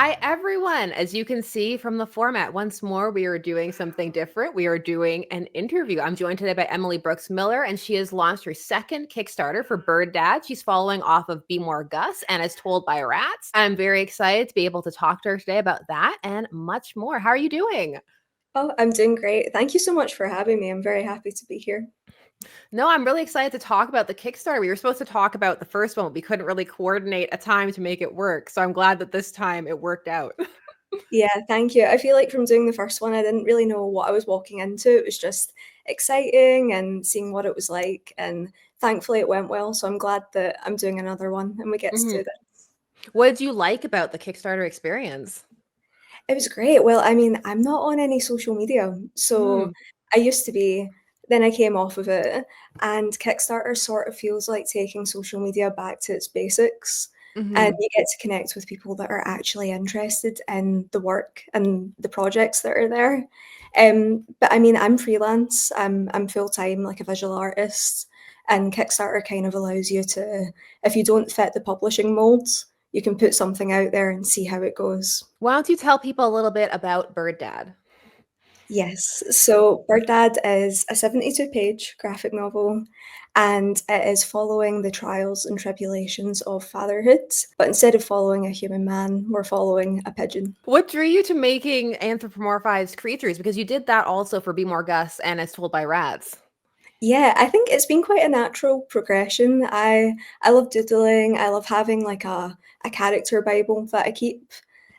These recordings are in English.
Hi, everyone. As you can see from the format, once more, we are doing something different. We are doing an interview. I'm joined today by Emily Brooks Millar, and she has launched her second Kickstarter for BIRDDAD. She's following off of Be More Gus and As Told by Rats. I'm very excited to be able to talk to her today about that and much more. How are you doing? Oh, I'm doing great. Thank you so much for having me. I'm very happy to be here. No, I'm really excited to talk about the Kickstarter. We were supposed to talk about the first one, but we couldn't really coordinate a time to make it work. So I'm glad that this time it worked out. Yeah, thank you. I feel like from doing the first one, I didn't really know what I was walking into. It was just exciting and seeing what it was like. And thankfully, it went well. So I'm glad that I'm doing another one and we get to Mhm. do this. What did you like about the Kickstarter experience? It was great. Well, I mean, I'm not on any social media. So Mhm. I used to be, then I came off of it. And Kickstarter sort of feels like taking social media back to its basics. And Mhm. you get to connect with people that are actually interested in the work and the projects that are there. But I mean, I'm freelance. I'm full time, like a visual artist, and Kickstarter kind of allows you to, if you don't fit the publishing molds, you can put something out there and see how it goes. Why don't you tell people a little bit about BIRDDAD? Yes, so BIRDDAD is a 72-page graphic novel, and it is following the trials and tribulations of fatherhood. But instead of following a human man, we're following a pigeon. What drew you to making anthropomorphized creatures? Because you did that also for Be More Gus and As Told by Rats. Yeah, I think it's been quite a natural progression. I love doodling. I love having like a character Bible that I keep,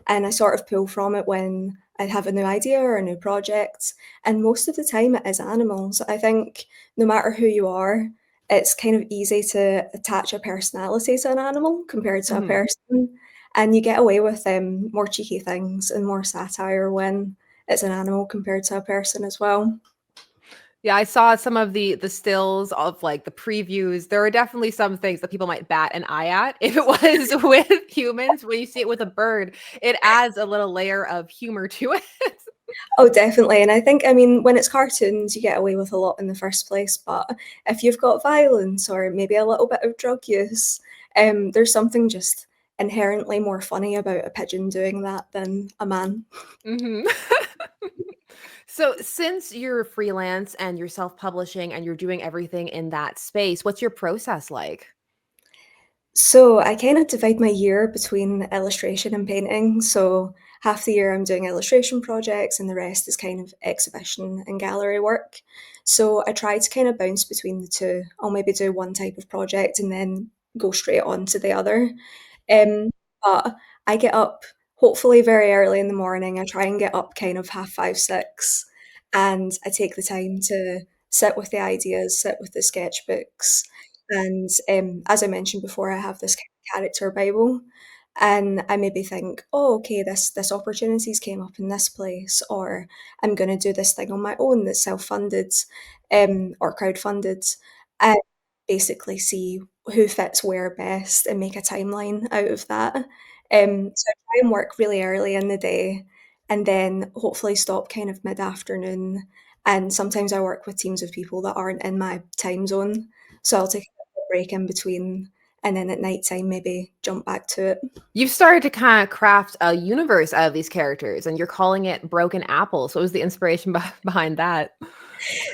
and I sort of pull from it when I have a new idea or a new project. And most of the time, it is animals. I think no matter who you are, it's kind of easy to attach a personality to an animal compared to a Mhm. person, and you get away with more cheeky things and more satire when it's an animal compared to a person as well. Yeah, I saw some of the stills of like the previews. There are definitely some things that people might bat an eye at. If it was with humans, when you see it with a bird, it adds a little layer of humor to it. Oh, definitely. And I think, I mean, when it's cartoons, you get away with a lot in the first place. But if you've got violence or maybe a little bit of drug use, there's something just inherently more funny about a pigeon doing that than a man. Mhm. So, since you're freelance and you're self-publishing and you're doing everything in that space, what's your process like? So I kind of divide my year between illustration and painting. So half the year I'm doing illustration projects and the rest is kind of exhibition and gallery work. So I try to kind of bounce between the two. I'll maybe do one type of project and then go straight on to the other. Um, but I get up hopefully very early in the morning. I try and get up kind of half five, six, and I take the time to sit with the ideas, sit with the sketchbooks, and as I mentioned before, I have this kind of character Bible, and I maybe think, oh, okay, this opportunities came up in this place, or I'm going to do this thing on my own that's self-funded, or crowdfunded, and basically see who fits where best and make a timeline out of that. So I try and work really early in the day, and then hopefully stop kind of mid-afternoon. And sometimes I work with teams of people that aren't in my time zone, so I'll take a break in between, and then at night time maybe jump back to it. You've started to kind of craft a universe out of these characters and you're calling it Broken Apple. So, what was the inspiration behind that?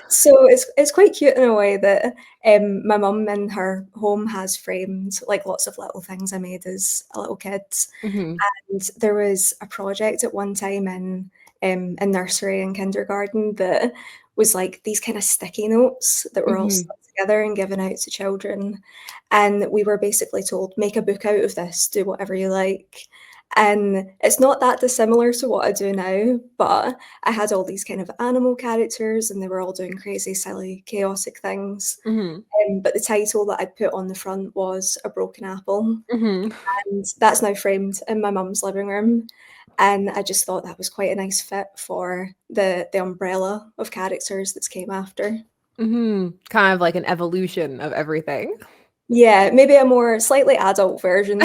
So it's quite cute in a way that my mum in her home has framed like lots of little things I made as a little kid. Mhm. And there was a project at one time in nursery and kindergarten that was like these kind of sticky notes that were all Mhm. stuck together and given out to children. And we were basically told, make a book out of this, do whatever you like. And it's not that dissimilar to what I do now, but I had all these kind of animal characters and they were all doing crazy, silly, chaotic things. Mhm. But the title that I'd put on the front was A Broken Apple. Mhm. And that's now framed in my mum's living room. And I just thought that was quite a nice fit for the umbrella of characters that's came after. Mhm. Kind of like an evolution of everything. Yeah, maybe a more slightly adult version.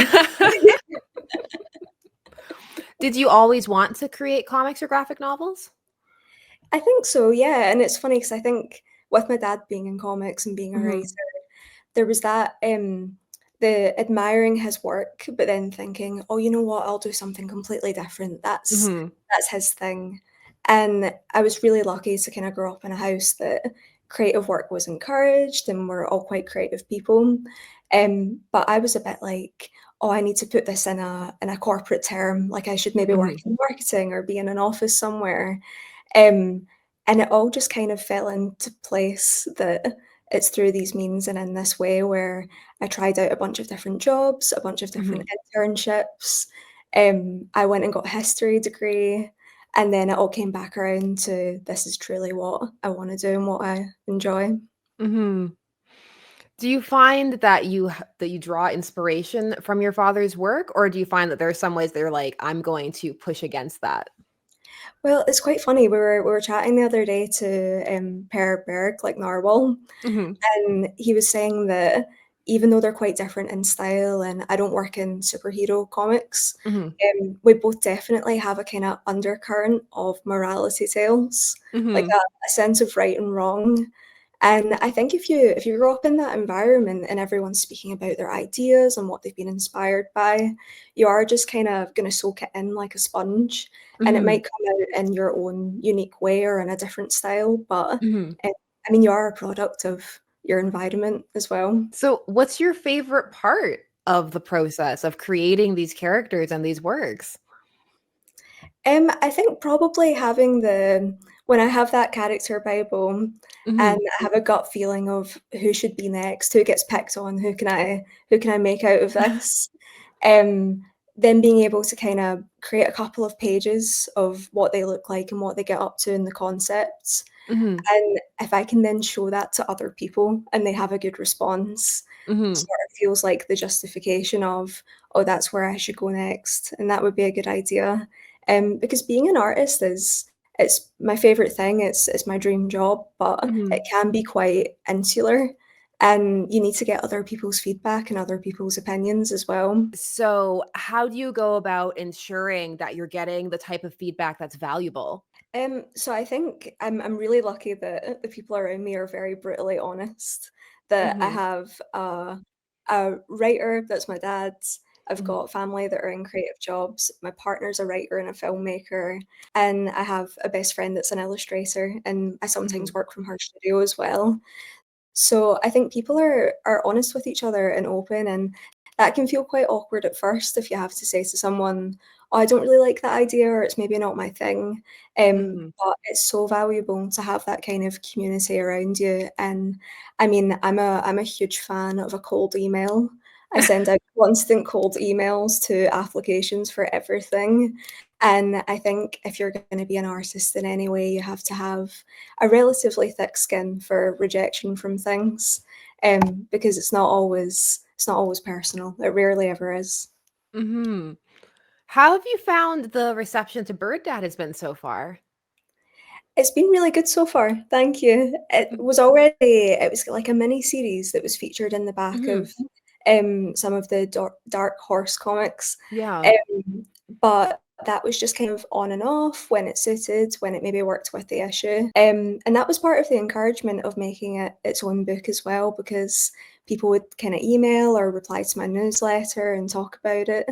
Did you always want to create comics or graphic novels? I think so, yeah. And it's funny because I think with my dad being in comics and being a writer, Mhm. there was that the admiring his work, but then thinking, "Oh, you know what? I'll do something completely different. Mhm. That's his thing." And I was really lucky to kinda grow up in a house that creative work was encouraged, and we're all quite creative people. But I was a bit like, "Oh, I need to put this in a corporate term, like, I should maybe work Mhm. in marketing or be in an office somewhere." Um, and it all just kind of fell into place that it's through these means and in this way where I tried out a bunch of different jobs, a bunch of different Mhm. internships. I went and got a history degree, and then it all came back around to this is truly what I wanna do and what I enjoy. Mhm. Do you find that that you draw inspiration from your father's work, or do you find that there are some ways that you're like, "I'm going to push against that?" Well, it's quite funny, we were chatting the other day to, Per Berg, like Narwhal, Mhm. and he was saying that even though they're quite different in style, and I don't work in superhero comics, Mhm. we both definitely have a kinda undercurrent of morality tales, like Mhm. a sense of right and wrong, and I think if you grow up in that environment and everyone's speaking about their ideas and what they've been inspired by, you are just kind of gonna soak it in like a sponge, and it Mhm. might come out in your own unique way or in a different style, but, Mhm. eh, I mean, you are a product of your environment as well. So, what's your favorite part of the process of creating these characters and these works? I think probably having the when I have that character Bible and Mhm. I have a gut feeling of who should be next, who gets picked on, who can I make out of this, um, then being able to kinda create a couple of pages of what they look like and what they get up to in the concepts, Mhm. and if I can then show that to other people and they have a good response, Mhm. sort of feels like the justification of, "Oh, that's where I should go next," and that would be a good idea. Because being an artist is it's my favorite thing, it's my dream job, but it Mhm. can be quite insular, and you need to get other people's feedback and other people's opinions as well. So, how do you go about ensuring that you're getting the type of feedback that's valuable? So I think I'm really lucky that the people around me are very brutally honest. That I Mhm. have a writer that's my dad. I've Mhm. got family that are in creative jobs. My partner's a writer and a filmmaker, and I have a best friend that's an illustrator, and I sometimes Mhm. work from her studio as well. So I think people are honest with each other and open, and that can feel quite awkward at first if you have to say to someone, "Oh, I don't really like that idea," or "It's maybe not my thing." Mhm. But it's so valuable to have that kind of community around you. And I mean, I'm a huge fan of a cold email. I send out constant cold emails to applications for everything. And I think if you're going to be an artist in any way, you have to have a relatively thick skin for rejection from things, because it's not always personal. It rarely ever is. Mhm. How have you found the reception to Bird Dad has been so far? It's been really good so far, thank you. It was like a mini series that was featured in the back Mhm. of, some of the Dark Horse comics, Yeah. um, but that was just kind of on and off when it suited, when it maybe worked with the issue, and that was part of the encouragement of making it its own book as well, because people would kinda email or reply to my newsletter and talk about it,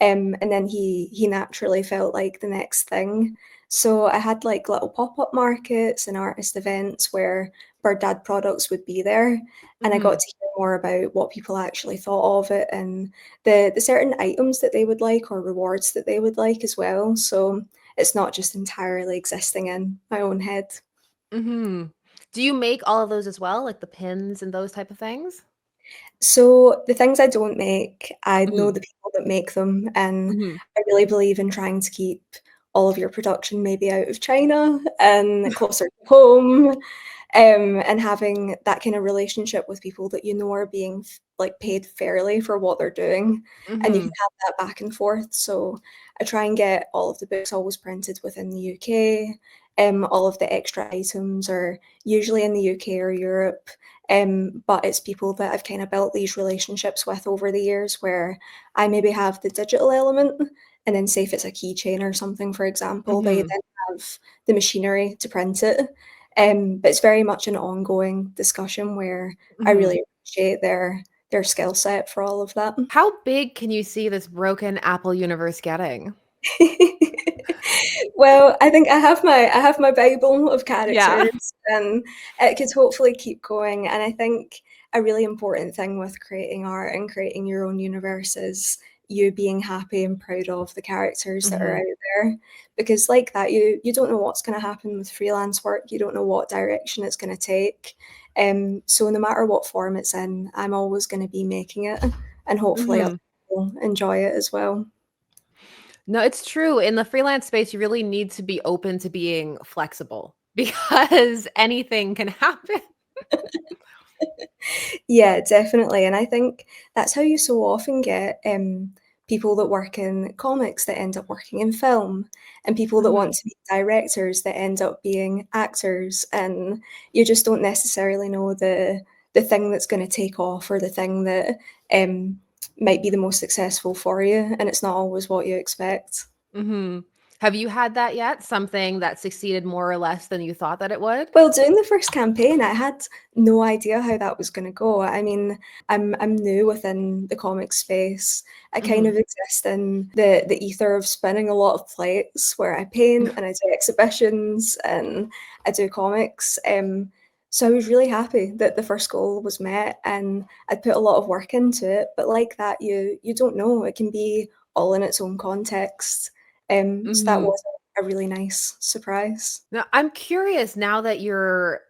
and then he naturally felt like the next thing. So I had like little pop-up markets and artist events where BIRDDAD products would be there, and I got Mhm. to hear more about what people actually thought of it and the certain items that they would like or rewards that they would like as well. So it's not just entirely existing in my own head. Mhm. Do you make all of those as well, like the pins and those type of things? So the things I don't make, I know Mhm. the people that make them, and Mhm. I really believe in trying to keep all of your production maybe out of China and closer to home. And having that kind of relationship with people that you know are being like paid fairly for what they're doing, and you can Mhm. have that back and forth. So I try and get all of the books always printed within the UK. All of the extra items are usually in the UK or Europe. But it's people that I've kind of built these relationships with over the years where I maybe have the digital element, and then say if it's a keychain or something, for example, they Mhm. then have the machinery to print it. But it's very much an ongoing discussion where I Mhm. really appreciate their their skill set for all of that. How big can you see this broken apple universe getting? Well, I think I have my Bible of Yeah. characters, and it could hopefully keep going. And I think a really important thing with creating art and creating your own universe is you being happy and proud of the characters that are Mhm. out there. Because like that, you don't know what's going to happen with freelance work. You don't know what direction it's going to take. So no matter what form it's in, I'm always going to be making it, and hopefully other Mhm. people enjoy it as well. No, it's true. In the freelance space, you really need to be open to being flexible because anything can happen. Yeah, definitely. And I think that's how you so often get people that work in comics that end up working in film, and people that want Mhm. to be directors that end up being actors. And you just don't necessarily know the thing that's going to take off, or the thing that um, might be the most successful for you. And it's not always what you expect. Mhm. Have you had that yet? Something that succeeded more or less than you thought that it would? Well, doing the first campaign, I had no idea how that was gonna go. I mean, I'm new within the comic space. I kind Mhm. of exist in the ether of spinning a lot of plates where I paint and I do exhibitions and I do comics. So I was really happy that the first goal was met, and I'd put a lot of work into it. But like that, you don't know. It can be all in its own context. So that Mhm. was a really nice surprise. Now, I'm curious now that you're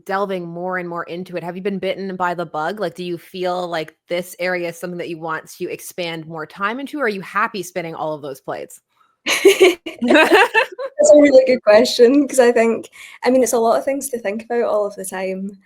delving more and more into it. Have you been bitten by the bug? Like, do you feel like this area is something that you want to expand more time into, or are you happy spinning all of those plates? That's a really good question, because I mean, it's a lot of things to think about all of the time,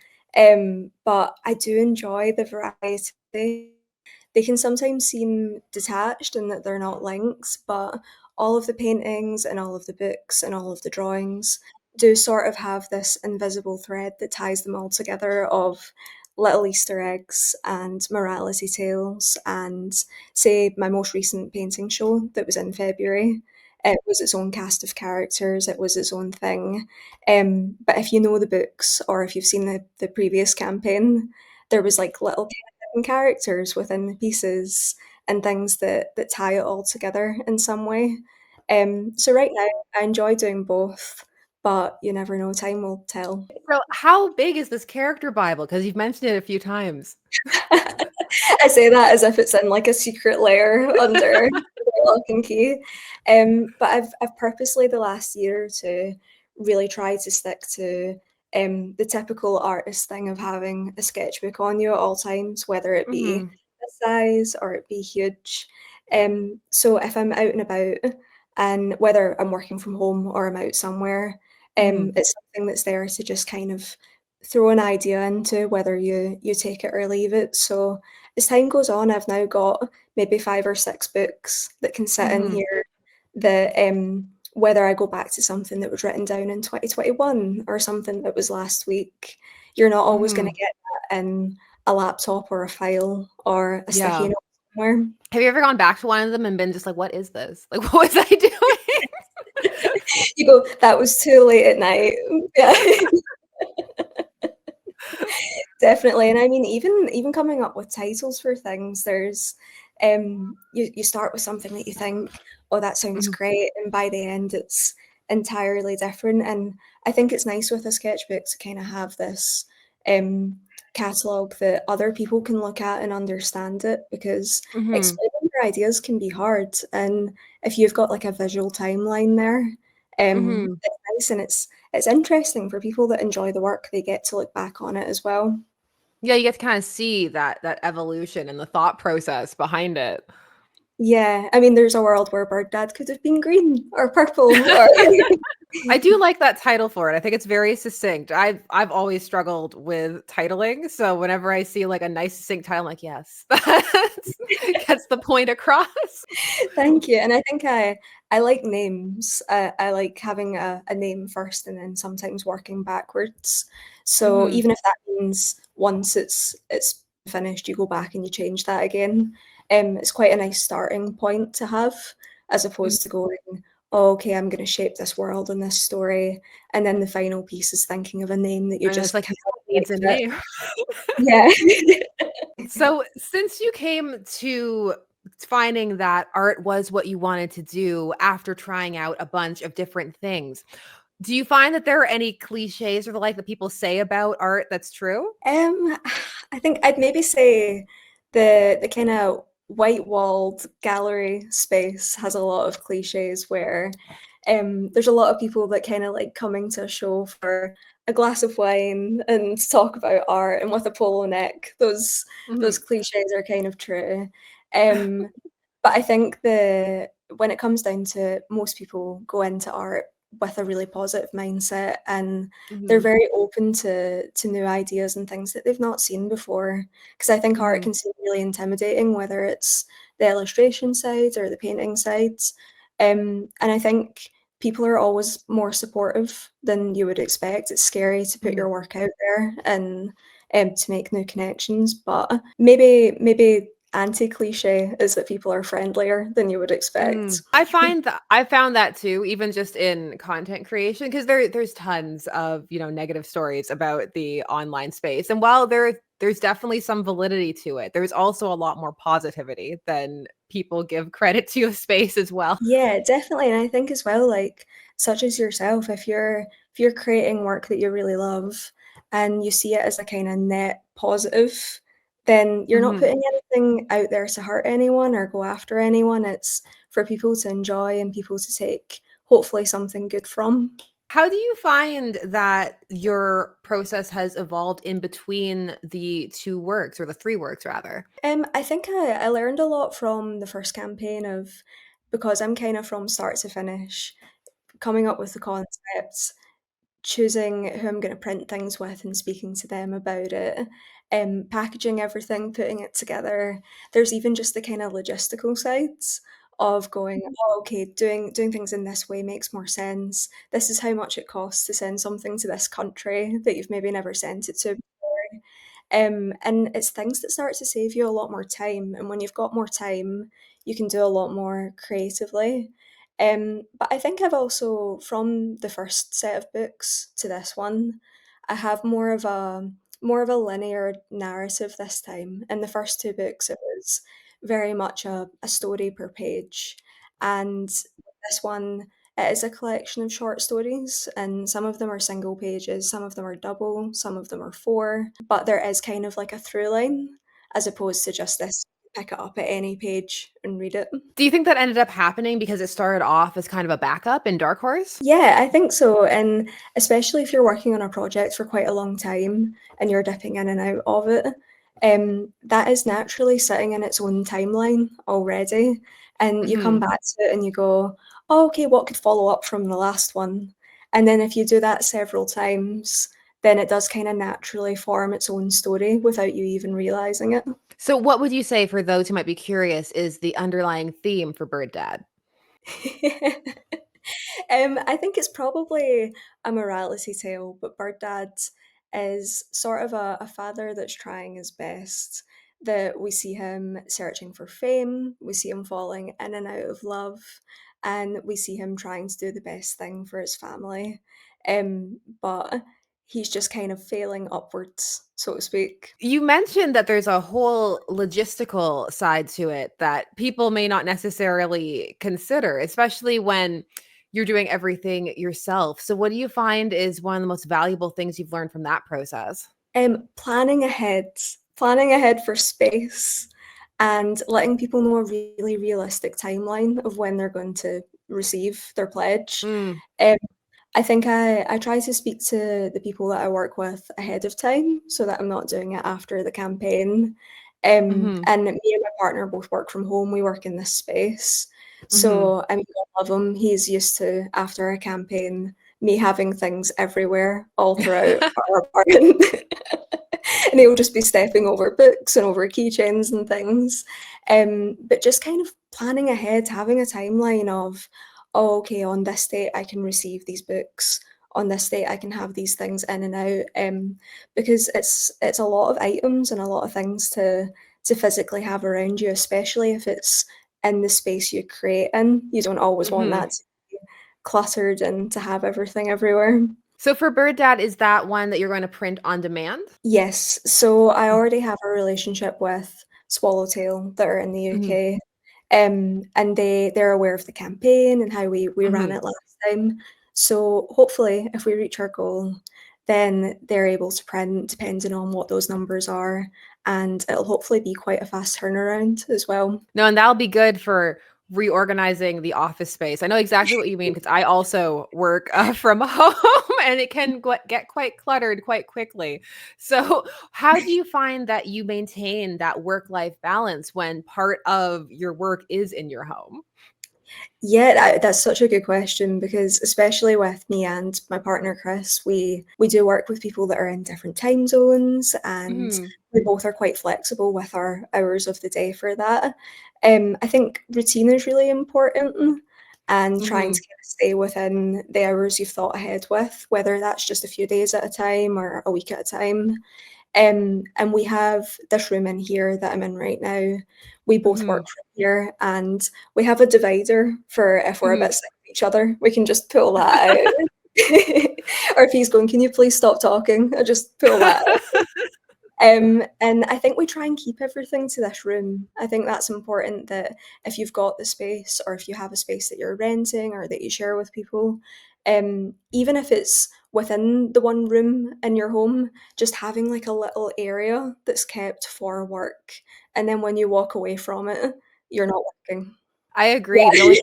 but I do enjoy the variety. They can sometimes seem detached and that they're not links, but all of the paintings and all of the books and all of the drawings do sort of have this invisible thread that ties them all together, of little Easter eggs and morality tales. And say my most recent painting show that was in February, it was its own cast of characters, it was its own thing. But if you know the books, or if you've seen the previous campaign, there was like little hidden characters within the pieces and things that tie it all together in some way. So right now I enjoy doing both, but you never know, time will tell. So, how big is this character Bible? Because you've mentioned it a few times. I say that as if it's in like a secret layer under lock and key. But I've purposely the last year or two really tried to stick to the typical artist thing of having a sketchbook on you at all times, whether it be Mhm. this size or it be huge. So if I'm out and about, and whether I'm working from home or I'm out somewhere, Mhm. it's something that's there to just kind of throw an idea into, whether you take it or leave it. So as time goes on, I've now got maybe 5 or 6 books that can sit in Mhm. here, that, whether I go back to something that was written down in 2021 or something that was last week, you're not always gonna Mhm. get that in a laptop or a file or a sticky Yeah. note somewhere. Have you ever gone back to one of them and been just like, "What is this? Like, what was I doing?" You go, "That was too late at night." Yeah. Definitely. And I mean, even coming up with titles for things, there's you start with something that you think, "Oh, that sounds Mhm. great," and by the end it's entirely different. And I think it's nice with a sketchbook to kind of have this catalog that other people can look at and understand it, because Mhm. explaining your ideas can be hard. And if you've got like a visual timeline there, Mhm. it's nice, and it's interesting for people that enjoy the work. They get to look back on it as well. Yeah, you get to kinda see that evolution and the thought process behind it. Yeah, I mean, there's a world where BIRDDAD could have been green or purple or I do like that title for it. I think it's very succinct. I've always struggled with titling, so whenever I see, like, a nice succinct title, I'm like, "Yes, that's gets the point across." Thank you. And I think I like names. I like having a name first and then sometimes working backwards. So Mhm. even if that means once it's finished, you go back and you change that again. It's quite a nice starting point to have, as Mhm. opposed to going, "Oh, okay, I'm gonna shape this world and this story," and then the final piece is thinking of a name that you And it's just like, cannot "Yes, it quite needs a fit. name." Yeah. So, since you came to finding that art was what you wanted to do after trying out a bunch of different things, do you find that there are any cliches or the like that people say about art that's true? Um, I think I'd maybe say the kind of white-walled gallery space has a lot of cliches where there's a lot of people that kind of like coming to a show for a glass of wine and talk about art and with a polo neck. Those Mhm. cliches are kind of true. Um, but I think when it comes down to it, most people go into art with a really positive mindset and they're Mhm. very open to new ideas and things that they've not seen before. Because I think art Mhm. can seem really intimidating, whether it's the illustration side or the painting sides. And I think people are always more supportive than you would expect. It's scary to put Mhm. your work out there and to make new connections, but maybe anti-cliche is that people are friendlier than you would expect. I found that too, even just in content creation, because there's tons of, negative stories about the online space. And while there's definitely some validity to it, there's also a lot more positivity than people give credit to a space as well. Yeah, definitely, and I think as well, like, such as yourself, if you're creating work that you really love and you see it as a kinda net positive, then you're not Mhm. putting anything out there to hurt anyone or go after anyone, it's for people to enjoy and people to take, hopefully, something good from. How do you find that your process has evolved in between the 2 works or the 3 works rather? I think I learned a lot from the first campaign of because I'm kinda from start to finish, coming up with the concepts, choosing who I'm gonna print things with and speaking to them about it, packaging everything, putting it together. There's even just the kinda logistical sides of going, "Oh, okay, doing things in this way makes more sense. This is how much it costs to send something to this country that you've maybe never sent it to before." And it's things that start to save you a lot more time, and when you've got more time, you can do a lot more creatively. But I think I've also, from the first set of books to this one, I have more of a linear narrative this time. In the first two books, it was very much a story per page, and this one, it is a collection of short stories, and some of them are single pages, some of them are double, some of them are four, but there is kind of like a through line as opposed to just this pick it up at any page and read it. Do you think that ended up happening because it started off as kind of a backup in Dark Horse? Yeah, I think so, and especially if you're working on a project for quite a long time and you're dipping in and out of it, that is naturally sitting in its own timeline already, and you come Mhm. back to it and you go, "Oh, okay, what could follow up from the last one?" And then if you do that several times, then it does kinda naturally form its own story without you even realizing it. So what would you say for those who might be curious is the underlying theme for Bird Dad? I think it's probably a morality tale, but Bird Dad is sort of a father that's trying his best. That we see him searching for fame, we see him falling in and out of love, and we see him trying to do the best thing for his family. But he's just kind of failing upwards, so to speak. You mentioned that there's a whole logistical side to it that people may not necessarily consider, especially when you're doing everything yourself. So what do you find is one of the most valuable things you've learned from that process? Planning ahead for space and letting people know a really realistic timeline of when they're going to receive their pledge. Mm, Um, I think I try to speak to the people that I work with ahead of time so that I'm not doing it after the campaign. mhm, And me and my partner both work from home. We work in this space. mhm. So I mean, I love him. He's used to, after a campaign, me having things everywhere all throughout our apartment. And he'll just be stepping over books and over keychains and things. But just kind of planning ahead, having a timeline of, oh, okay, on this date I can receive these books. On this date I can have these things in and out. Because it's a lot of items and a lot of things to physically have around you, especially if it's in the space you create in. You don't always want Mhm. that to be cluttered and to have everything everywhere. So for Bird Dad, is that one that you're going to print on demand? Yes, so I already have a relationship with Swallowtail that are in the Mhm, UK, and they're aware of the campaign and how we ran mhm. it last time. So hopefully, if we reach our goal, then they're able to print depending on what those numbers are, and it'll hopefully be quite a fast turnaround as well. No, and that'll be good for reorganizing the office space. I know exactly what you mean because I also work from home and it can get quite cluttered quite quickly. So, how do you find that you maintain that work-life balance when part of your work is in your home? Yeah, that's such a good question because especially with me and my partner Chris, we do work with people that are in different time zones, and Mhm, we both are quite flexible with our hours of the day for that. I think routine is really important and trying to mhm, kind of stay within the hours you've thought ahead with, whether that's just a few days at a time or a week at a time. And we have this room in here that I'm in right now. We both work mhm, from here, and we have a divider for if we're a mhm. bit sick of each other. We can just pull that out. Or if he's going, "Can you please stop talking?" I just pull that out. And I think we try and keep everything to this room. I think that's important that if you've got the space or if you have a space that you're renting or that you share with people, even if it's within the one room in your home, just having like a little area that's kept for work. And then when you walk away from it, you're not working. I agree. The Yeah. only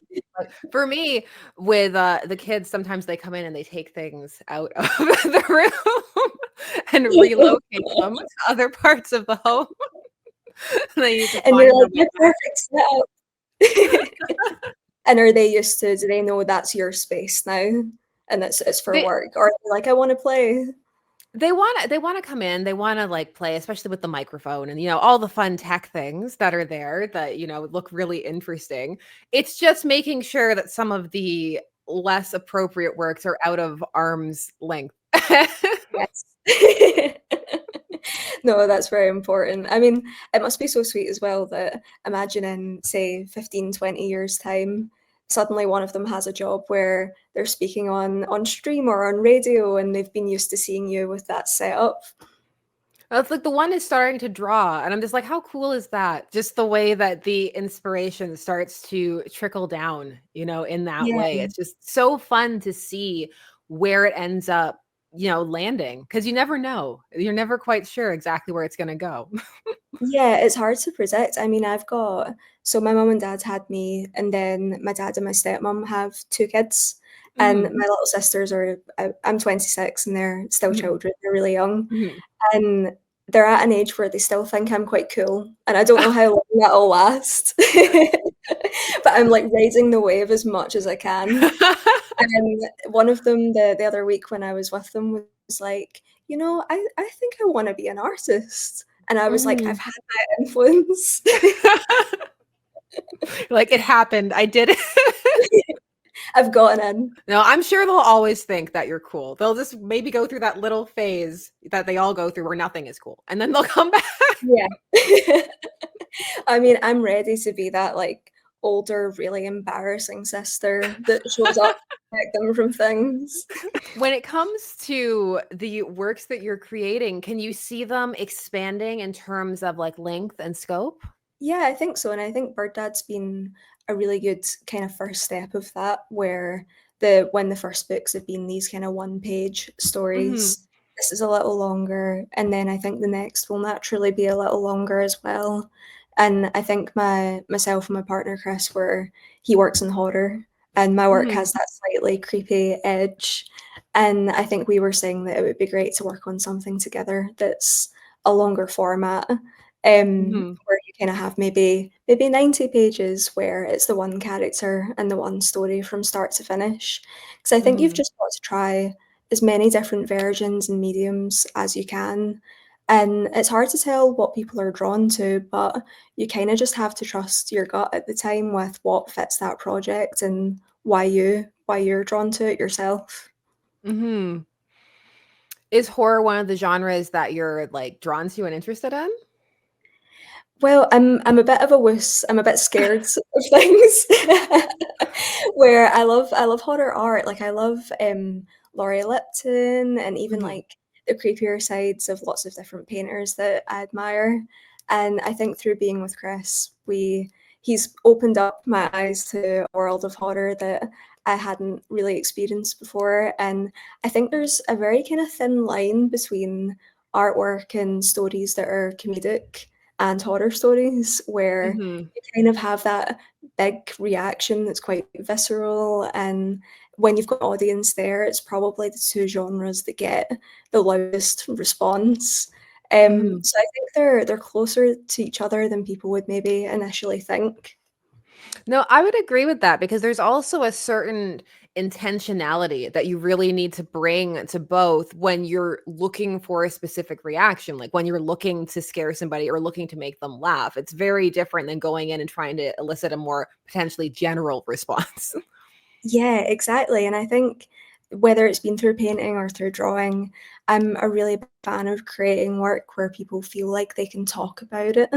for me with the kids, sometimes they come in and they take things out of the room and relocate them to other parts of the home. They need to And you're find like, their way "You're back. perfect setup." And are they used to do they know that's your space now and it's for They work? Or are they like, "I wanna play"? they wanna come in, they wanna, like, play, especially with the microphone and, all the fun tech things that are there that, look really interesting. It's just making sure that some of the less appropriate works are out of arm's length. Yes. No, that's very important. I mean, it must be so sweet as well that imagine in, say, 15, 20 years' time, suddenly one of them has a job where they're speaking on stream or on radio, and they've been used to seeing you with that setup. It's like the one is starting to draw, and I'm just like, how cool is that? Just the way that the inspiration starts to trickle down, in that way. Yeah. It's just so fun to see where it ends up, landing because you never know. You're never quite sure exactly where it's going to go. Yeah, it's hard to predict. I mean, so my mum and dad had me, and then my dad and my stepmom have 2 kids, and Mhm, my little sisters I'm 26 and they're still mhm, children, they're really young, mhm. and they're at an age where they still think I'm quite cool, and I don't know how long that'll last. But I'm, like, riding the wave as much as I can. And one of them the other week when I was with them was like, I think I wanna be an artist." And I was like, "I've Mhm. had that influence." Like it happened. I did it. I've gotten in. No, I'm sure they'll always think that you're cool. They'll just maybe go through that little phase that they all go through where nothing is cool, and then they'll come back. Yeah. I mean, I'm ready to be that, like, older, really embarrassing sister that shows up to protect them from things. When it comes to the works that you're creating, can you see them expanding in terms of, like, length and scope? Yeah, I think so, and I think BIRDDAD's been a really good kind of first step of that, where when the first books have been these kind of one-page Mhm, stories, this is a little longer, and then I think the next will naturally be a little longer as well. And I think myself and my partner Chris, where he works in horror, and my work mhm, has that slightly creepy edge, and I think we were saying that it would be great to work on something together that's a longer format. mhm, Where you kinda have maybe 90 pages where it's the one character and the one story from start to finish. Because I think you've mhm, just got to try as many different versions and mediums as you can, and it's hard to tell what people are drawn to, but you kinda just have to trust your gut at the time with what fits that project and why you're drawn to it yourself. mhm. Is horror one of the genres that you're, like, drawn to and interested in? Well, I'm a bit of a wuss. I'm a bit scared of things. Where I love horror art, like, I love, Laurie Lipton, and even Mhm. like the creepier sides of lots of different painters that I admire. And I think through being with Chris, he's opened up my eyes to a world of horror that I hadn't really experienced before. And I think there's a very kind of thin line between artwork and stories that are comedic and horror stories, where Mhm. you kind of have that big reaction that's quite visceral. And when you've got an audience there, it's probably the two genres that get the loudest response. Mhm. So I think they're closer to each other than people would maybe initially think. No, I would agree with that because there's also a certain intentionality that you really need to bring to both when you're looking for a specific reaction, like when you're looking to scare somebody or looking to make them laugh. It's very different than going in and trying to elicit a more potentially general response. Yeah, exactly. And I think whether it's been through painting or through drawing, I'm a really big fan of creating work where people feel like they can talk about it.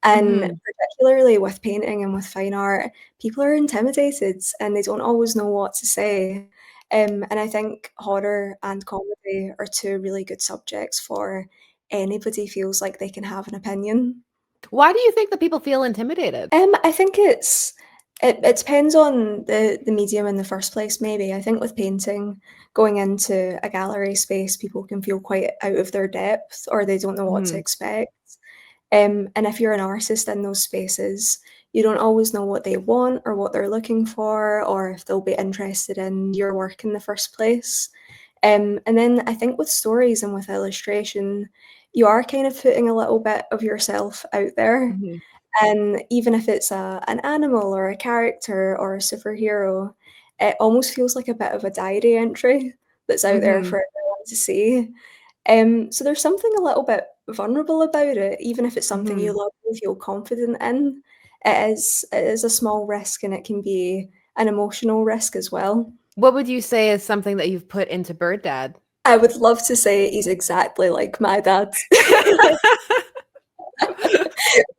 And Mhm. particularly with painting and with fine art, people are intimidated and they don't always know what to say. And I think horror and comedy are two really good subjects for anybody feels like they can have an opinion. Why do you think that people feel intimidated? I think it depends on the medium in the first place, maybe. I think with painting, going into a gallery space, people can feel quite out of their depth or they don't know what to Mhm. expect. And if you're an artist in those spaces, you don't always know what they want or what they're looking for or if they'll be interested in your work in the first place. And then I think with stories and with illustration, you are kind of putting a little bit of yourself out there. Mhm. And even if it's an animal or a character or a superhero, it almost feels like a bit of a diary entry that's out there Mhm. for everyone to see. So there's something a little bit vulnerable about it, even if it's something you Mhm. love and feel confident in. It is a small risk and it can be an emotional risk as well. What would you say is something that you've put into Bird Dad? I would love to say he's exactly like my dad.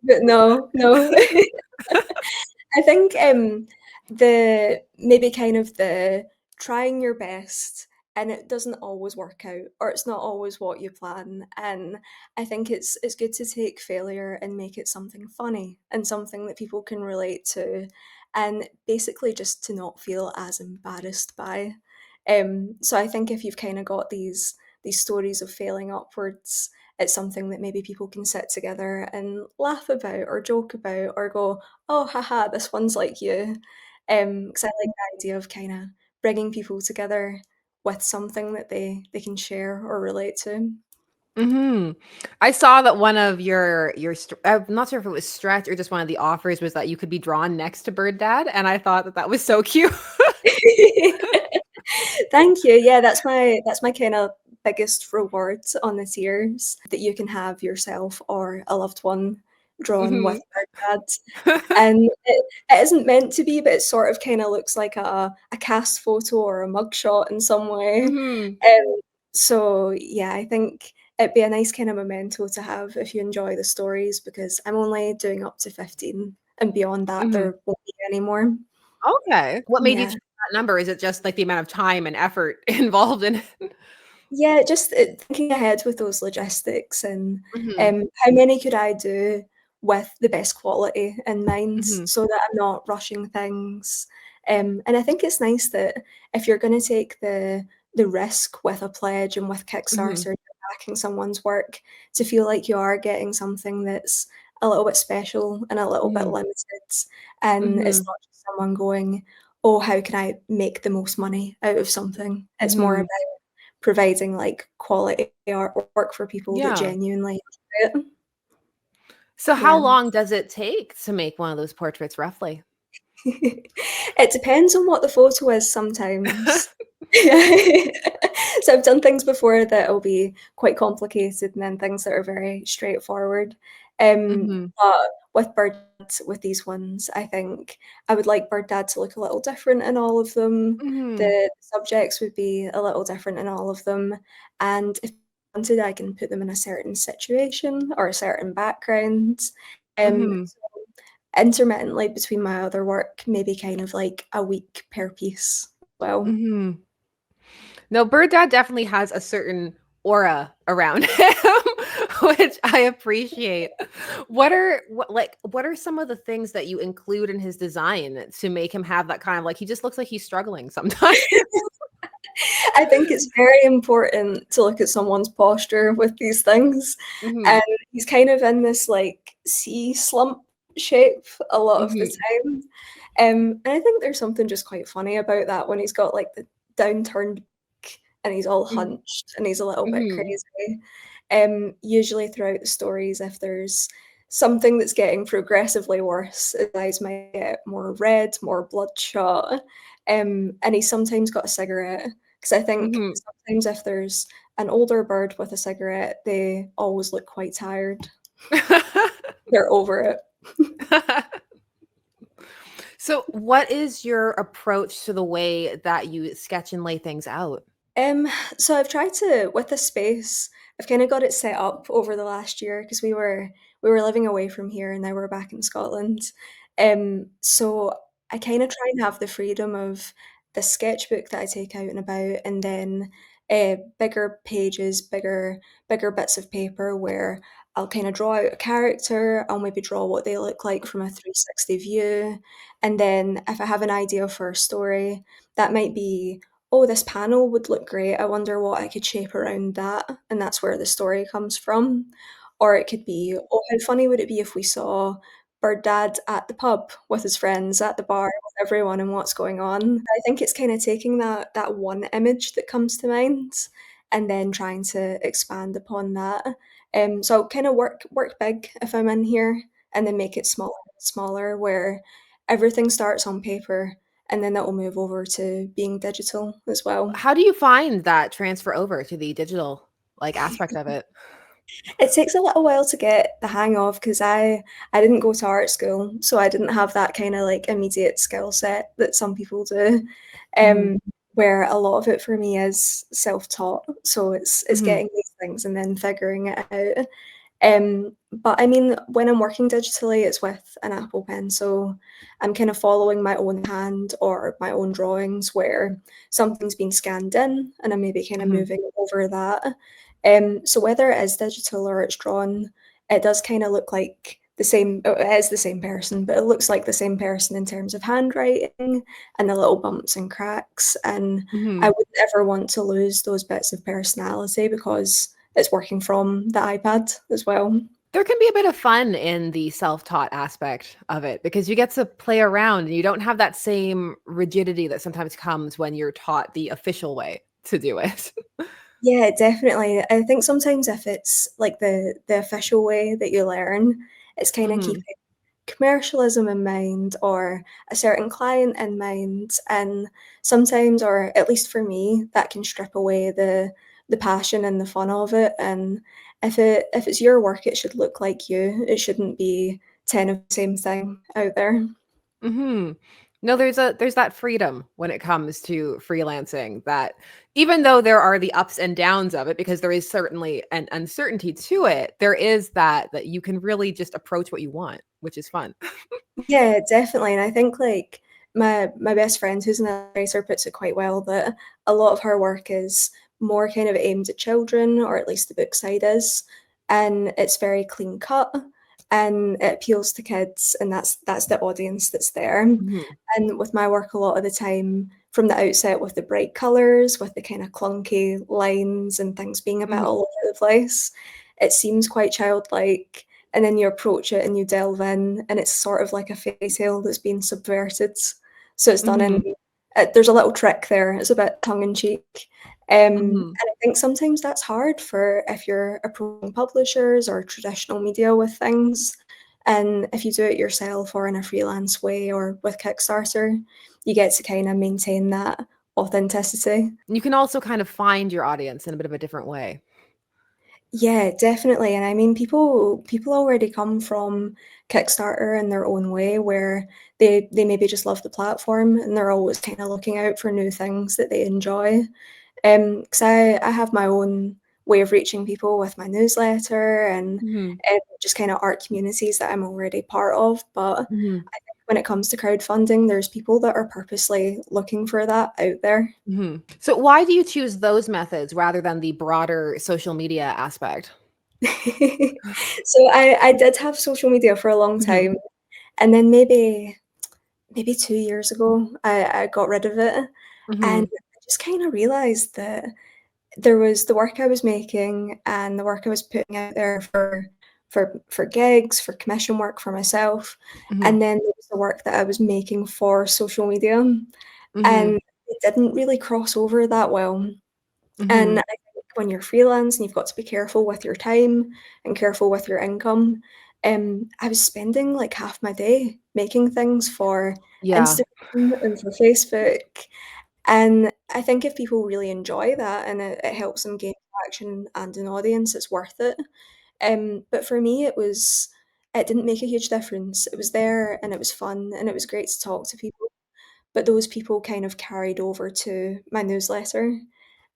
But no, no. I think the maybe kind of the trying your best and it doesn't always work out or it's not always what you plan. And I think it's good to take failure and make it something funny and something that people can relate to and basically just to not feel as embarrassed by. So I think if you've kind of got these stories of failing upwards, it's something that maybe people can sit together and laugh about or joke about or go, "Oh, haha, this one's like you." Because I like the idea of kinda bringing people together with something that they can share or relate to. Mhm. I saw that one of I'm not sure if it was stretch or just one of the offers was that you could be drawn next to Bird Dad, and I thought that that was so cute. Thank you. Yeah, that's my kinda biggest reward on the tiers, that you can have yourself or a loved one drawn with Mhm. our dad. And it isn't meant to be, but it sort of kinda looks like a cast photo or a mugshot in some way. Mhm. So yeah, I think it'd be a nice kind of memento to have if you enjoy the stories because I'm only doing up to 15 and beyond that Mhm. there won't be any more. Okay. What made you Yeah. choose that number? Is it just, like, the amount of time and effort involved in it? Yeah, just, thinking ahead with those logistics and, Mhm. how many could I do with the best quality in mind Mhm. so that I'm not rushing things, and I think it's nice that if you're gonna take the risk with a pledge and with Kickstarter, Mhm. you're backing someone's work, to feel like you are getting something that's a little bit special and a little bit Mhm. limited, and it's Mhm. not just someone going, "Oh, how can I make the most money out of something?" It's more Mhm. about providing, like, quality artwork for people that Yeah. genuinely enjoy it. So how Yeah. long does it take to make one of those portraits roughly? It depends on what the photo is sometimes. So I've done things before that'll be quite complicated and then things that are very straightforward. Mhm. But with BIRDDAD, with these ones, I think I would like BIRDDAD to look a little different in all of them. Mhm. The subjects would be a little different in all of them, and if I wanted, I can put them in a certain situation or a certain background. Mhm. So intermittently between my other work, maybe kind of like a week per piece. Well, Mhm. No, Bird Dad definitely has a certain aura around him, which I appreciate. What are some of the things that you include in his design to make him have that kind of like he just looks like he's struggling sometimes? I think it's very important to look at someone's posture with these things, Mhm. and he's kind of in this, like, C slump shape a lot of the Mhm. time, and I think there's something just quite funny about that when he's got, like, the downturned back and he's all Mhm. hunched and he's a little bit Mhm. crazy. Usually throughout the stories, if there's something that's getting progressively worse, his eyes might get more red, more bloodshot, and he's sometimes got a cigarette. 'Cause I think Mhm. sometimes if there's an older bird with a cigarette, they always look quite tired. They're over it. So, what is your approach to the way that you sketch and lay things out? Um, so I've tried to with the space, I've kinda got it set up over the last year because we were living away from here and now we're back in Scotland. So I kinda try and have the freedom of the sketchbook that I take out and about and then, bigger pages, bigger bits of paper where I'll kinda draw out a character, I'll maybe draw what they look like from a 360 view, and then if I have an idea for a story, that might be "Oh, this panel would look great. I wonder what I could shape around that," and that's where the story comes from. Or it could be, "Oh, how funny would it be if we saw BIRDDAD at the pub with his friends, at the bar with everyone and what's going on?" I think it's kinda taking that one image that comes to mind and then trying to expand upon that. So I'll kinda work big if I'm in here and then make it smaller and smaller where everything starts on paper and then that will move over to being digital as well. How do you find that transfer over to the digital, like, aspect of it? It takes a little while to get the hang of because I didn't go to art school, so I didn't have that kinda, like, immediate skill set that some people do, Mhm. where a lot of it for me is self-taught, so it's Mhm. getting these things and then figuring it out. But I mean, when I'm working digitally, it's with an Apple Pencil. I'm kind of following my own hand or my own drawings where something's been scanned in and I'm maybe kind of Mhm. moving over that. So whether it is digital or it's drawn, it does kind of look like the same, it is the same person, but it looks like the same person in terms of handwriting and the little bumps and cracks. And I Mhm. wouldn't ever want to lose those bits of personality because it's working from the iPad as well. There can be a bit of fun in the self-taught aspect of it because you get to play around and you don't have that same rigidity that sometimes comes when you're taught the official way to do it. Yeah, definitely. I think sometimes if it's like the official way that you learn, it's kinda Mhm. keeping commercialism in mind or a certain client in mind, and sometimes, or at least for me, that can strip away the passion and the fun of it, and if it's your work, it should look like you. It shouldn't be 10 of the same thing out there. Mhm. No, there's that freedom when it comes to freelancing that even though there are the ups and downs of it, because there is certainly an uncertainty to it, there is that you can really just approach what you want, which is fun. Yeah, definitely, and I think, like, my best friend who's an illustrator puts it quite well that a lot of her work is more kind of aimed at children, or at least the book side is, and it's very clean cut, and it appeals to kids, and that's the audience that's there, Mhm. and with my work a lot of the time, from the outset with the bright colours, with the kinda clunky lines and things being a bit Mhm. all over the place, it seems quite childlike, and then you approach it and you delve in, and it's sort of like a fairy tale that's been subverted. So it's done in Mhm. there's a little trick there, it's a bit tongue in cheek. And Mhm. I think sometimes that's hard for if you're approaching publishers or traditional media with things, and if you do it yourself or in a freelance way or with Kickstarter, you get to kinda maintain that authenticity. You can also kind of find your audience in a bit of a different way. Yeah, definitely, and I mean, people already come from Kickstarter in their own way where they maybe just love the platform and they're always kinda looking out for new things that they enjoy. 'Cause I have my own way of reaching people with my newsletter and, Mhm. just kinda art communities that I'm already part of, but Mhm. when it comes to crowdfunding, there's people that are purposely looking for that out there. So why do you choose those methods rather than the broader social media aspect? So I did have social media for a long Mhm, time, and then maybe 2 years ago, I got rid of it, and mhm, I just kinda realized that there was the work I was making and the work I was putting out there for gigs, for commission work for myself, mhm, and then there was the work that I was making for social media, mhm, and it didn't really cross over that well. And mhm. I think when you're freelance and you've got to be careful with your time and careful with your income, I was spending like half my day making things for Yeah. Instagram and for Facebook. And I think if people really enjoy that and it helps them gain traction and an audience, it's worth it. But for me, it didn't make a huge difference. It was there and it was fun and it was great to talk to people. But those people kind of carried over to my newsletter.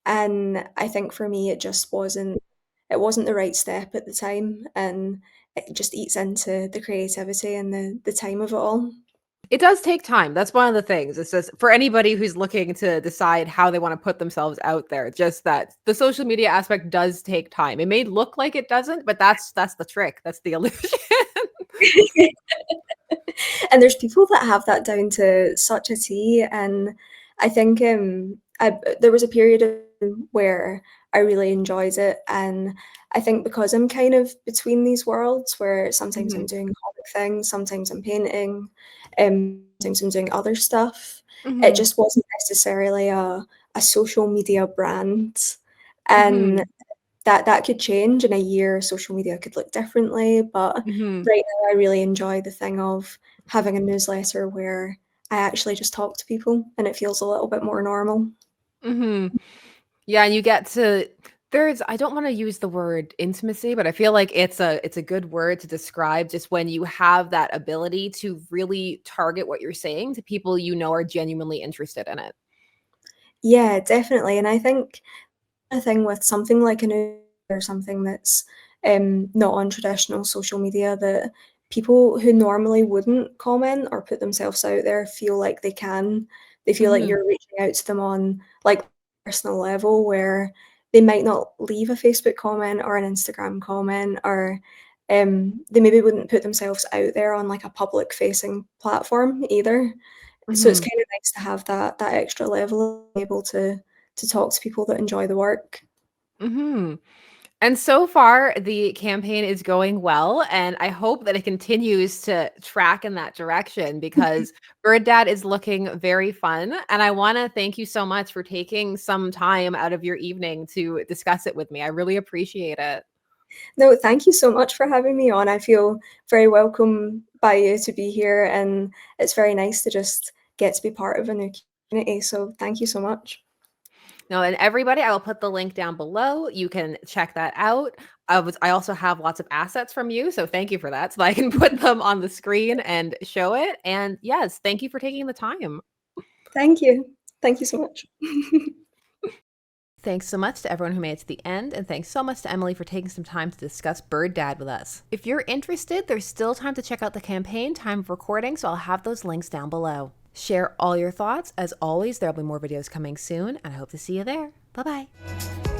And I think for me, it wasn't the right step at the time, and it just eats into the creativity and the time of it all. It does take time. That's one of the things. It's just for anybody who's looking to decide how they wanna put themselves out there, just that the social media aspect does take time. It may look like it doesn't, but that's the trick. That's the illusion. And there's people that have that down to such a T, and I think, there was a period of where I really enjoyed it, and I think because I'm kind of between these worlds where sometimes I'm Mhm, doing comic things, sometimes I'm painting, sometimes I'm doing other stuff, it mhm, just wasn't necessarily a social media brand, and mhm, that could change in a year, social media could look differently, but mhm, right now I really enjoy the thing of having a newsletter where I actually just talk to people and it feels a little bit more normal. mhm. Yeah, and you get to there's I don't wanna use the word intimacy, but I feel like it's a good word to describe just when you have that ability to really target what you're saying to people you know are genuinely interested in it. Yeah, definitely, and I think the thing with something like a news or something that's, not on traditional social media that people who normally wouldn't comment or put themselves out there feel like they can. They feel like Mhm, you're reaching out to them on, like, personal level where they might not leave a Facebook comment or an Instagram comment or, they maybe wouldn't put themselves out there on, like, a public facing platform either. So it's mhm, kinda nice to have that extra level, of able to talk to people that enjoy the work. mhm. And so far, the campaign is going well, and I hope that it continues to track in that direction because Bird Dad is looking very fun. And I want to thank you so much for taking some time out of your evening to discuss it with me. I really appreciate it. No, thank you so much for having me on. I feel very welcome by you to be here, and it's very nice to just get to be part of a new community. So thank you so much. No, and everybody, I will put the link down below. You can check that out. I also have lots of assets from you, so thank you for that. So I can put them on the screen and show it. And yes, thank you for taking the time. Thank you. Thank you so much. Thanks so much to everyone who made it to the end, and thanks so much to Emily for taking some time to discuss Bird Dad with us. If you're interested, there's still time to check out the campaign, time of recording, so I'll have those links down below. Share all your thoughts. As always, there'll be more videos coming soon, and I hope to see you there. Bye bye.